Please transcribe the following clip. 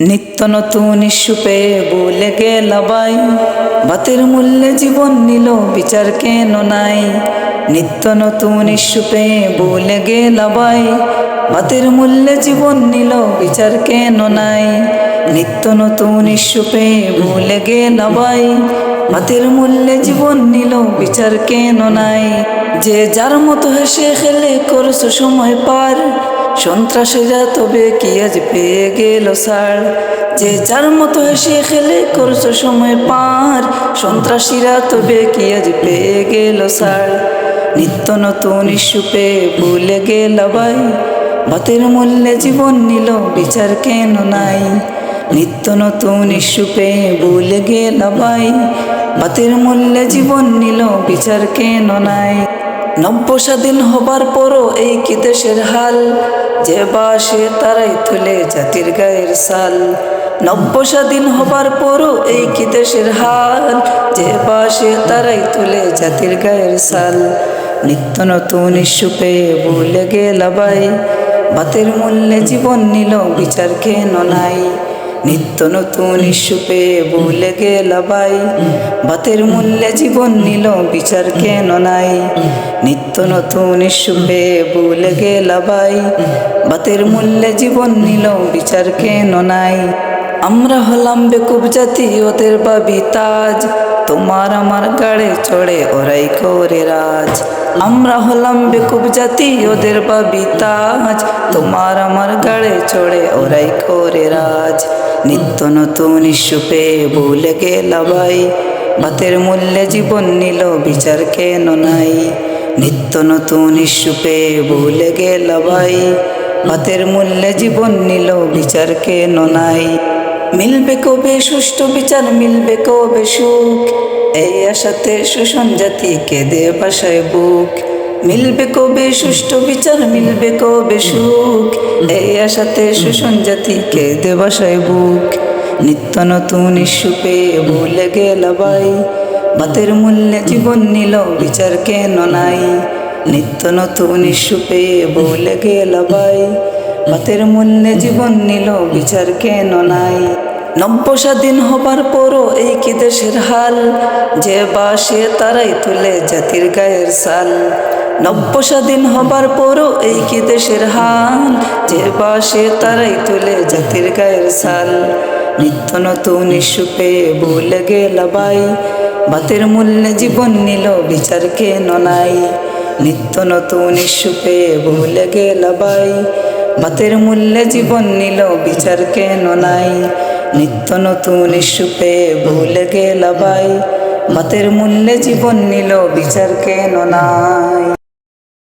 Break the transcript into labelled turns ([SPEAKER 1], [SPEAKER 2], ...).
[SPEAKER 1] নিত্য নতুন ইস্যু পেয়ে ভুলে গেল ভাই, ভাতের মূল্যে জীবন নিল বিচার কেন নাই। নিত্য নতুন ইস্যু পেয়ে ভুলে গেল ভাই, ভাতের মূল্যে জীবন নিল বিচার কেন নাই। নিত্য নতুন ইস্যু পেয়ে ভুলে গেল ভাই, ভাতের মূল্যে জীবন নিল বিচার কেন নাই। যে যার মতো হেসে খেলে করছো সময় পার, সন্ত্রাসীরা তবে কি আজ পেয়ে গেল ছাড়। যে যার মতো হেসে খেলে করছো সময় পার, সন্ত্রাসীরা তবে কি আজ পেয়ে গেল ছাড়। নিত্য নতুন ইস্যু পেয়ে ভুলে গেল ভাই, ভাতের মূল্যে জীবন নিল বিচার কেন নাই। নিত্য নতুন ইস্যু পেয়ে ভুলে গেল ভাই, ভাতের মূল্যে জীবন নিল বিচার কেন নাই। নব্য স্বাধীন হবার পরও এই কি দেশের হাল, যে বাসে তারাই তুলে জাতির গায়ের সাল। নব্য স্বাধীন হবার পরও এই কি দেশের হাল, যে বাসে তারাই তুলে জাতির গায়ের সাল। নিত্য নতুন ইস্যু পেয়ে ভুলে গেল ভাই, ভাতের মূল্যে জীবন নিল বিচার কেন নাই। নিত্য নতুন ইস্যু পেয়ে ভুলে গেল ভাই, ভাতের মূল্যে জীবন নিল বিচার কেন নাই। নিত্য নতুন ইস্যু পেয়ে ভুলে গেল ভাই, ভাতের মূল্যে জীবন নিল বিচার কেন নাই। আমরা হলাম বেকুব জাতি, ওদের ভাবি তাজ, তোমার আমার গাড়ে চড়ে ওরাই করে রাজ। আমরা হলাম বেকুব জাতি, ওদের ভাবি তাজ, তোমার আমার গাড়ে চড়ে ওরাই করে রাজ। নিত্য নতুন ইস্যু পেয়ে ভুলে গেল ভাই, ভাতের মূল্যে জীবন নিল বিচার কেন নাই। নিত্য নতুন ইস্যু পেয়ে ভুলে গেল ভাই, ভাতের মূল্যে জীবন নিল বিচার কেন নাই। মিলবে কবে সুষ্ঠু বিচার, মিলবে কবে সুখ, এই আশাতে শোষণ জাতি কেঁদে ভাষায় বুক। মিলবে কবে সুষ্ঠু বিচার, মিলবে কবে সুখ, এই আশাতে শোষণ জাতি কেঁদে ভাষায় বুক। নিত্য নতুন ইস্যু পেয়ে ভুলে গেল ভাই, ভাতের মূল্যে জীবন নিল বিচার কেন নাই। নিত্য নতুন ইস্যু পেয়ে ভুলে গেল ভাই, ভাতের মূল্যে জীবন নিল বিচার কেন নাই। নব্য স্বাধীন হবার পরও এই কি দেশের হাল, যে বাসে তারাই তুলে জাতির গায়ের সাল। নব্য স্বাধীন হবার পরও এই কি দেশের হাল, যে বাসে তারাই তুলে জাতির গায়ের সাল। নিত্য নতুন ইস্যু পেয়ে ভুলে গেল ভাই, ভাতের মূল্যে জীবন নিল বিচার কেন নাই। নিত্য নতুন ইস্যু পেয়ে ভুলে গেল ভাই, ভাতের মূল্যে জীবন নিল বিচার কেন নাই। নিত্য নতুন ইস্যু পেয়ে ভুলে গেল ভাই, ভাতের মূল্যে জীবন নিল বিচার কেন নাই।